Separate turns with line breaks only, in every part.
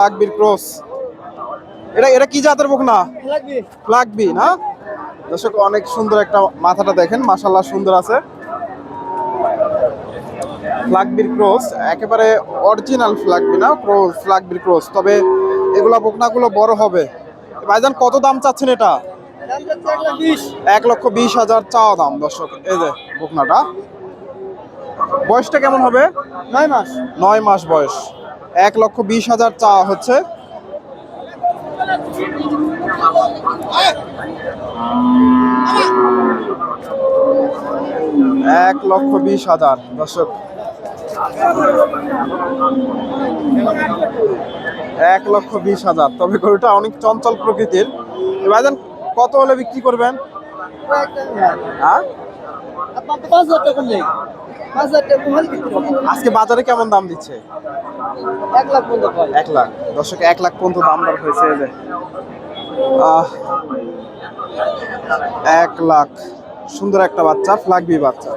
ফ্লাগবির cross. এটা এটা কি জাতের বকনা? ফ্লাগবি না দর্শক, অনেক সুন্দর একটা মাথাটা দেখেন, মাশাআল্লাহ সুন্দর আছে। ফ্লাগবির ক্রস, একেবারে অরিজিনাল ফ্লাগবি না, ক্রস ফ্লাগবির ক্রস। তবে এগুলা বকনাগুলো বড় হবে। ভাইজান কত দাম চাচ্ছেন এটা? 1,20,000 চাওয়া দাম দর্শক। এই যে বকনাটা, বয়সটা কেমন হবে?
9 মাস।
9 মাস বয়স। 1,20,000 চাওয়া হচ্ছে। $1,20,000 দর্শক। 1,20,000। তবে গরুটা অনেক চঞ্চল প্রকৃতির। ভাইজান কত হলে বিক্রি করবেন? হ্যাঁ, আজকে বাজারে কেমন দাম দিচ্ছে? 1 লাখ দর্শক, 1 লাখ পর্যন্ত দাম দর হয়েছে। 1 লাখ। সুন্দর একটা বাচ্চা, ফ্লাগবি বাচ্চা।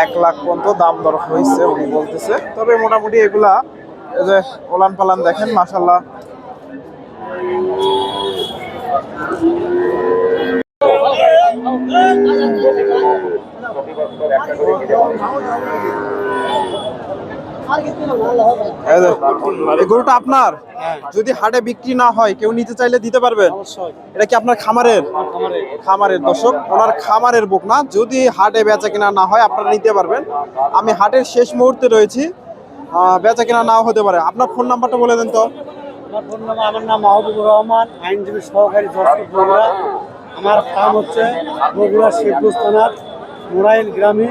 1 লাখ পর্যন্ত দাম দর হয়েছে উনি বলতেছে। তবে মোটামুটি এগুলা এই যে ওলান পালান দেখেন, মাশাআল্লাহ। এই গরুটা আপনার? যদি হাটে বিক্রি না হয়, কেউ নিতে চাইলে দিতে পারবেন? এটা কি আপনার খামারের? খামারের দর্শক, ওনার খামারের বকনা। যদি হাটে বেচা কিনা না হয়, আপনারা নিতে পারবেন। আমি হাটের শেষ মুহূর্তে রয়েছি, বেচা কিনা নাও হতে পারে। আপনার ফোন নাম্বারটা বলে দেন তো।
আমার নাম মাহবুবুর রহমান, আইনজীবী সহকারী জজ বগুড়া। আমার কাম হচ্ছে বগুড়া শিবগঞ্জ থানার মোরাইল গ্রামে।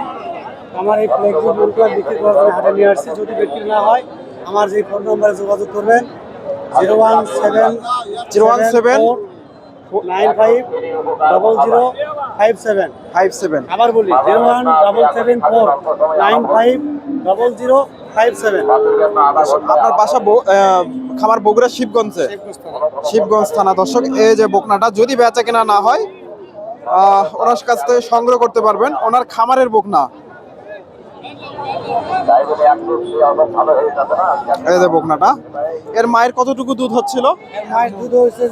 আমার এই ফ্লেক্সি গরুটা বিক্রি করার জন্য হাটে নিয়ে আসছি। যদি বিক্রি না হয়, আমার যে ফোন নম্বরে যোগাযোগ করবেন
017-017-950057।
আবার বলি 01749500557।
আপনার বাসা খামার বগুড়া শিবগঞ্জে? শিবগঞ্জ থানা দর্শক। এই যে বকনাটা যদি বেচা কেনা না হয়, ওনার কাছ থেকে সংগ্রহ করতে পারবেন। ওনার খামারের বকনা। এই যে বকনাটা, এর মায়ের কতটুকু দুধ হচ্ছিল?
মায়ের দুধ হচ্ছে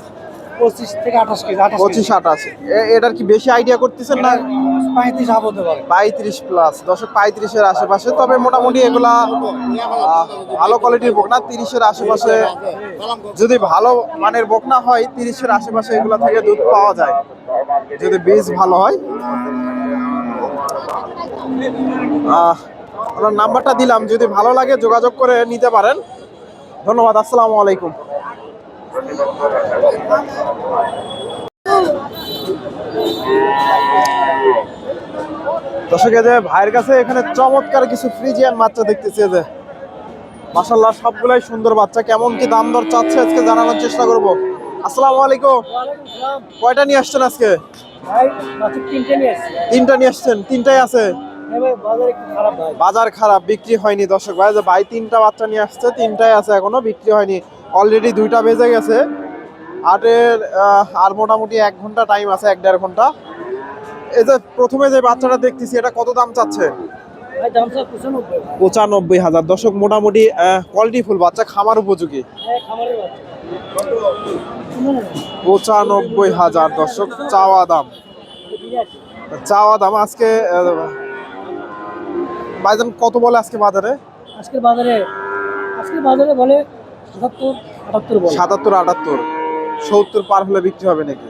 25 থেকে 28 কেজি।
25-28। এটার কি বেশি আইডিয়া করতেছেন না?
35 হতে পারে।
35 প্লাস দর্শক, 35-এর আশেপাশে। তবে মোটামুটি এগুলা ভালো কোয়ালিটির বকনা। 30-এর আশেপাশে যদি ভালো মানের বকনা হয়, 30-এর আশেপাশে এগুলা থেকে দুধ পাওয়া যায়, যদি বীজ ভালো হয়। ওনার নাম্বারটা দিলাম, যদি ভালো লাগে যোগাযোগ করে নিতে পারেন। ধন্যবাদ, আসসালামু আলাইকুম। দর্শক, যে ভাইয়ের কাছে এখানে চমৎকার কিছু ফ্রিজিয়ান বাচ্চা দেখতেছি। যে মাশাআল্লাহ সবগুলাই সুন্দর বাচ্চা। কেমন কি দাম দর চাচ্ছে আজকে জানানোর চেষ্টা করব। আসসালামু আলাইকুম। কয়টা নিয়ে আসছেন আজকে? তিনটা নিয়ে আসছেন? তিনটাই আছে? বাজার খারাপ, বিক্রি হয়নি দর্শক। ভাই যে ভাই তিনটা বাচ্চা নিয়ে আসছে, তিনটাই আছে, এখনো বিক্রি হয়নি। অলরেডি 2টা বেজে গেছে। হাটের আর মোটামুটি 1 ঘন্টা টাইম আছে, 1-1.5 ঘন্টা। এই যে প্রথমে যে বাচ্চাটা দেখতেছি, এটা কত দাম চাচ্ছে? 95,000 দর্শক। মোটামুটি কোয়ালিটি ফুল বাচ্চা, খামার উপযোগী। 95,000 দর্শক চাওয়া দাম। আজকে ভাইজান কত বলে আজকে বাজারে?
আজকে বাজারে বলে 77-78 বলে।
77-78। 70 পার হলে বিক্রি হবে নাকি?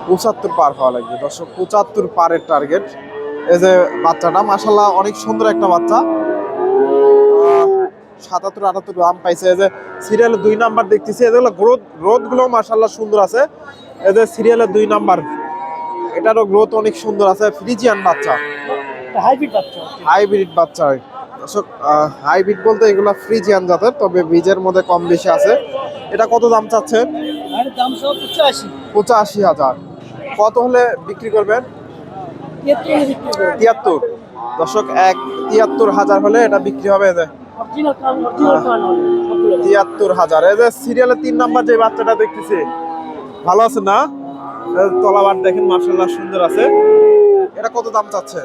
75 পার হওয়া লাগবে দর্শক। 75 পারের টার্গেট। এই যে বাচ্চাটা মাশাআল্লাহ অনেক সুন্দর একটা বাচ্চা। 77-78 দাম পাইছে। এই যে সিরিয়ালে 2 নাম্বার দেখতেছি, এগুলো গ্রোথ গুলো মাশাআল্লাহ সুন্দর আছে। এই যে সিরিয়ালে 2 নাম্বার, এটারও গ্রোথ অনেক সুন্দর আছে। ফ্রিজিয়ান বাচ্চা, হাইব্রিড বাচ্চা দর্শক। হাইব্রিড বলতে এগুলা ফ্রিজিয়ান জাতের, তবে বীজের মধ্যে কম বেশি আছে। এটা কত দাম চাচ্ছেন? 85,000। কত হলে বিক্রি করবেন? 73 দর্শক। 73,000 হলে এটা বিক্রি হবে। 73,000। এই যে সিরিয়ালে 3 নাম্বার যে বাচ্চাটা দেখতেছি, ভালো আছে না? তলাবার দেখেন মাশাআল্লাহ সুন্দর আছে। এটা কত দাম চাচ্ছে?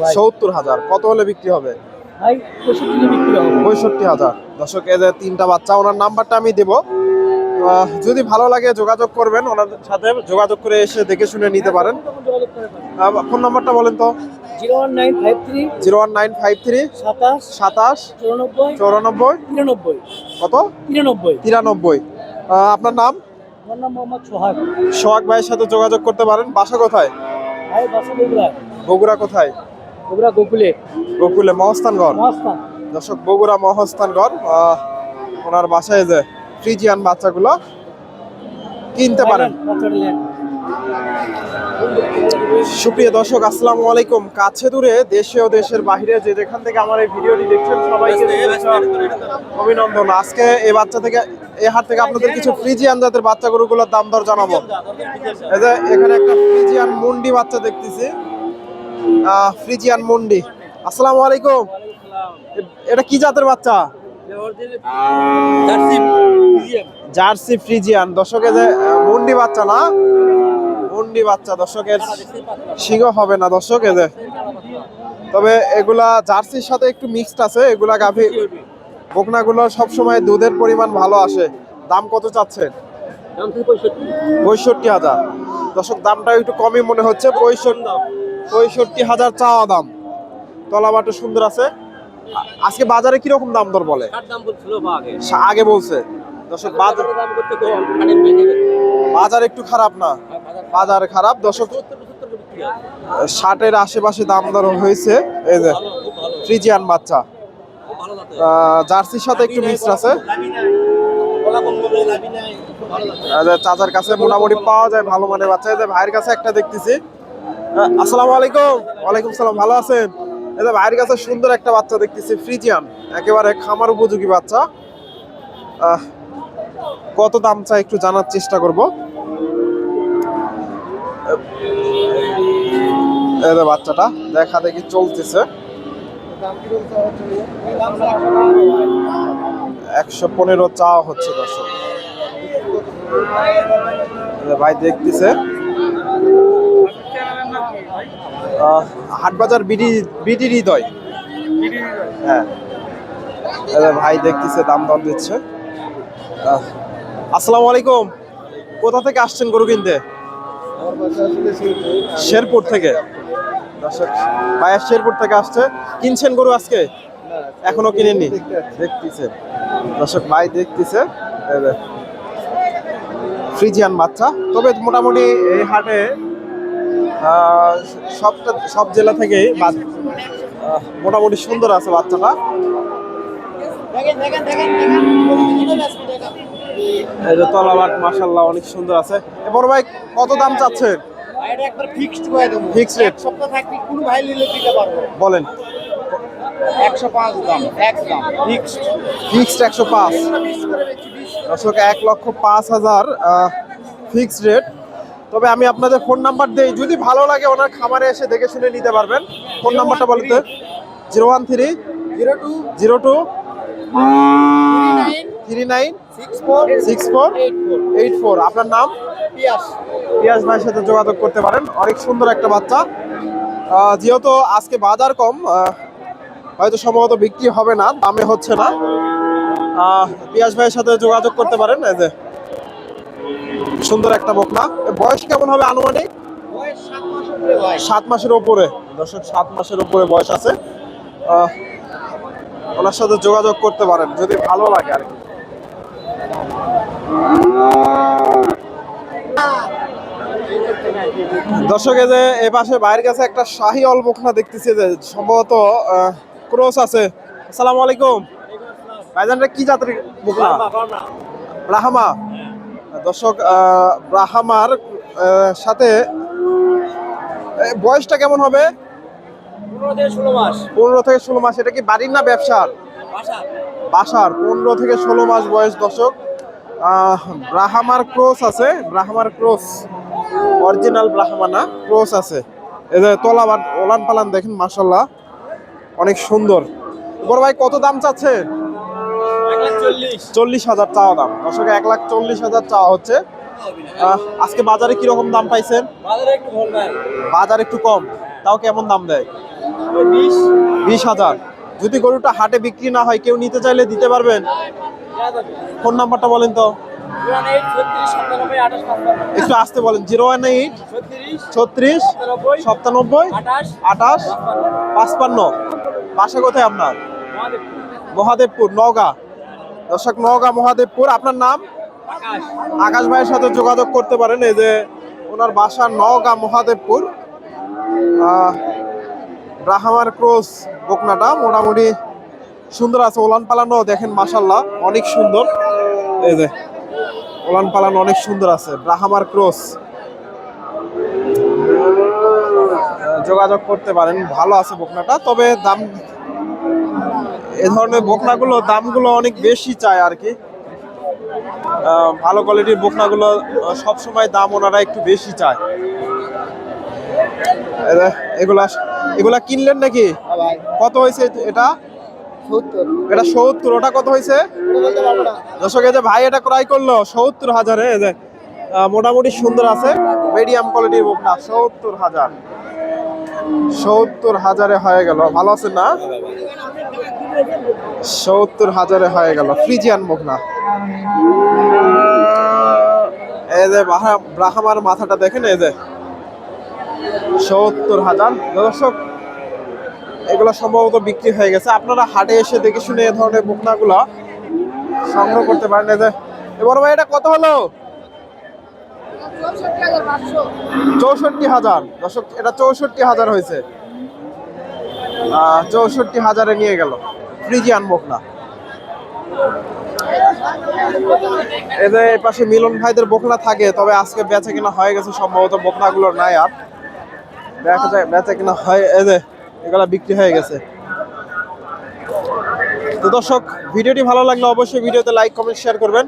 70,000।
কত হলে বিক্রি হবে?
ভাই 65 বিক্রি হবে।
65,000। দর্শক এই যে তিনটা বাচ্চা, ওনার নাম্বারটা আমি দেব, যদি ভালো লাগে যোগাযোগ করবেন, ওনাদের সাথে যোগাযোগ করে এসে দেখে শুনে নিতে পারেন। ফোন নাম্বারটা বলেন তো।
01953
01953
27
27
94
94
93
কত
93।
93। আপনার নাম?
আমার নাম মোহাম্মদ সোহাগ।
সোহাগ ভাইয়ের সাথে যোগাযোগ করতে পারেন। বাসা কোথায়?
ভাই বাসা বগুড়া।
বগুড়া কোথায়?
বগুড়া গোকুলে।
গোকুলে, মহস্থানগড়।
মহাস্থান।
দর্শক বগুড়া মহস্থানগড়। ওনার বাসায় যে ফ্রিজিয়ান বাচ্চাগুলো কিনতে পারেন। সুপ্রিয় দর্শক, আসসালামু আলাইকুম। কাছে দূরে, দেশে ও দেশের বাইরে যে যেখান থেকে আমার এই ভিডিওটি দেখছেন সবাইকে অভিনন্দন। আজকে এই বাচ্চা থেকে, এই হাট থেকে আপনাদের কিছু ফ্রিজিয়ান জাতের বাচ্চা গরুগুলোর দাম দর জানাবো। এই যে এখানে একটা ফ্রিজিয়ান মুন্ডি বাচ্চা দেখতেছি, ফ্রিজিয়ান মুন্ডি। আসসালামু আলাইকুম। এটা কি জাতের বাচ্চা? Jersey Friesian. দর্শকের যে মুন্ডি বাচ্চা না, মুন্ডি বাচ্চা। দর্শকের সিংহ হবে না দর্শক, এই যে তবে এগুলা জার্সির সাথে একটু মিক্সড আছে। এগুলা গাভী বকনাগুলো সবসময় দুধের পরিমাণ ভালো আসে। দাম কত চাচ্ছেন? 65,000। দর্শক দামটা একটু কমই মনে হচ্ছে। 65,000 চাওয়া দাম। তলাবাটা সুন্দর আছে। আজকে বাজারে কিরকম দাম দর বলে? আগে বলছে। দর্শক বাজার একটু খারাপ না, বাজার খারাপ। দর্শক 60-এর আশেপাশে দাম দর হয়েছে। এই যে ফ্রিজিয়ান বাচ্চা, জার্সির সাথে একটু মিক্সড আছে। চাচার কাছে মোটামুটি পাওয়া যায় ভালো মানের বাচ্চা। এই যে ভাইয়ের কাছে একটা দেখতেছি। আসসালামু আলাইকুম। ওয়ালাইকুম সালাম, ভালো আছেন? এই যে ভাইয়ের কাছে সুন্দর একটা বাচ্চা দেখতেছি, ফ্রিজিয়ান, একেবারে খামার উপযোগী বাচ্চা। কত দাম চাই একটু জানার চেষ্টা করব। এই যে বাচ্চাটা দেখা দেখি চলতেছে। 115 চাওয়া হচ্ছে দর্শক। ভাই দেখতেছে হাটবাজার বিডি হৃদয়। হ্যাঁ, ভাই দেখতেছে, দাম দর দিচ্ছে। আসসালামু আলাইকুম। কোথা থেকে আসছেন গরু কিনতে? শেরপুর থেকে। দর্শক ভাইয়া শেরপুর থেকে আসছে। কিনছেন গরু আজকে? এখনো কিনেননি, দেখতেছে। দর্শক ভাই দেখতেছে ফ্রিজিয়ান বাচ্চা। তবে মোটামুটি এই হাটে সব জেলা থেকেই মোটামুটি সুন্দর আছে বাচ্চাটা। এই যে তলাবাট মাশাআল্লাহ অনেক সুন্দর আছে। বড় ভাই কত দাম চাচ্ছেন? Fixed rate. বলেন।
105 দাম, একদম ফিক্সড।
105। দর্শক 1,05,000 ফিক্সড রেট। তবে আমি আপনাদের ফোন নাম্বার দেই, যদি ভালো লাগে ওনার খামারে এসে দেখে শুনে নিতে পারবেন। ফোন নাম্বারটা বলতে 013 02 39 64 84। আপনার নাম? পিয়াস ভাইয়ের সাথে যোগাযোগ করতে পারেন। অনেক সুন্দর একটা বাচ্চা। যেহেতু আজকে বাজার কম, হয়তো সম্ভবত বিক্রি হবে না, দামে হচ্ছে না। পিয়াস ভাইয়ের সাথে যোগাযোগ করতে পারেন। এই যে সুন্দর একটা বকনা। বয়স কেমন হবে আনুমানিক? 7 মাসের উপরে। দর্শক 7 মাসের উপরে বয়স আছে। ওনার সাথে যোগাযোগ করতে পারেন যদি ভালো লাগে আর কি। দর্শক এই যে এ পাশে ভাইয়ের কাছে একটা শাহী অল বকনা দেখতেছি, যে সম্ভবত ক্রস আছে। আসসালামু আলাইকুম ভাইজানরা, কি জাতের বকনা? ব্রাহ্মা। দর্শক ব্রাহ্মার সাথে বয়সটা কেমন হবে? 15 থেকে 16 মাস। এটা কি বাড়ির না ব্যবসার? বাসার। 15 থেকে 16 মাস বয়স। দর্শক ব্রাহ্মার ক্রস আছে, ব্রাহ্মার ক্রস, অরিজিনাল ব্রাহ্মা না, ক্রস আছে। এই যে তলাবাট ওলান পালান দেখেন মাশাআল্লাহ অনেক সুন্দর। বড় ভাই কত দাম চাচ্ছে? 40,000 চাওয়া দাম। দর্শক 1,40,000 চাওয়া হচ্ছে। আজকে বাজারে কিরকম দাম পাইছেন? বাজার একটু কম। তাও কেমন দাম দেয়? 20,000। যদি গরুটা হাটে বিক্রি না হয় কেউ নিতে চাইলে দিতে পারবেন? ফোন নাম্বারটা বলেন তো, একটু আসতে বলেন। 018 36 97 28 55। বাসা কোথায় আপনার? মহাদেবপুর, নওগাঁ। দর্শক, নওগাঁ মহাদেবপুর। আপনার নাম? আকাশ ভাইয়ের সাথে যোগাযোগ করতে পারেন। এই যে ওনার বাসা নওগাঁ মহাদেবপুর। ব্রাহ্মার ক্রস বকনাটা মোটামুটি সুন্দর আছে, ওলান পালানো দেখেন মাশাল্লাহ অনেক সুন্দর। এই যে ওলান পালানো অনেক সুন্দর আছে, ব্রাহ্মার ক্রস। যোগাযোগ করতে পারেন, ভালো আছে বকনাটা। তবে দাম, এ ধরনের বকনাগুলো দামগুলো অনেক বেশি চায় আর কি। ভালো কোয়ালিটির বকনাগুলো সবসময় দাম ওনারা একটু বেশি চায়। এগুলা এগুলা কিনলেন নাকি? কত হয়েছে এটা? এটা 70। ওটা কত হয়েছে? দর্শক, এই যে ভাই এটা ক্রয় করলো 70,000-এ। এই যে মোটামুটি সুন্দর আছে, মিডিয়াম কোয়ালিটির বকনা। 70,000, 70,000-এ হয়ে গেল। ভালো আছেন না? 70,000-এ হয়ে গেল ফ্রিজিয়ান বকনা। এই যে ব্রাহ্মার মাথাটা দেখেন, এই যে 70,000। দর্শক, এগুলো সম্ভবত বিক্রি হয়ে গেছে। আপনারা হাটে এসে দেখে শুনে এ ধরনের বকনাগুলো সংগ্রহ করতে পারেন। এই যে এবার ভাই এটা কত হলো? 64,000। দর্শক, এটা 64,000 হয়েছে। 64,000-এ নিয়ে গেল ফ্রিজিয়ান বকনা। এদের পাশে মিলন ভাইদের বকনা থাকে, তবে আজকে বেচা কিনা হয়ে গেছে সম্ভবত। বকনাগুলো নাই আর, দেখা যায় বেচা কিনা হয়। এই যে এগুলা বিক্রি হয়ে গেছে। তো দর্শক, ভিডিওটি ভালো লাগলে অবশ্যই ভিডিওতে লাইক কমেন্ট শেয়ার করবেন।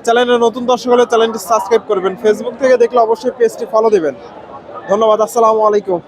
চ্যানেলে নতুন দর্শক হলে চ্যানেলটি সাবস্ক্রাইব করবেন। ফেসবুক থেকে দেখলে অবশ্যই পেজটি ফলো দিবেন। ধন্যবাদ। আসসালামু আলাইকুম।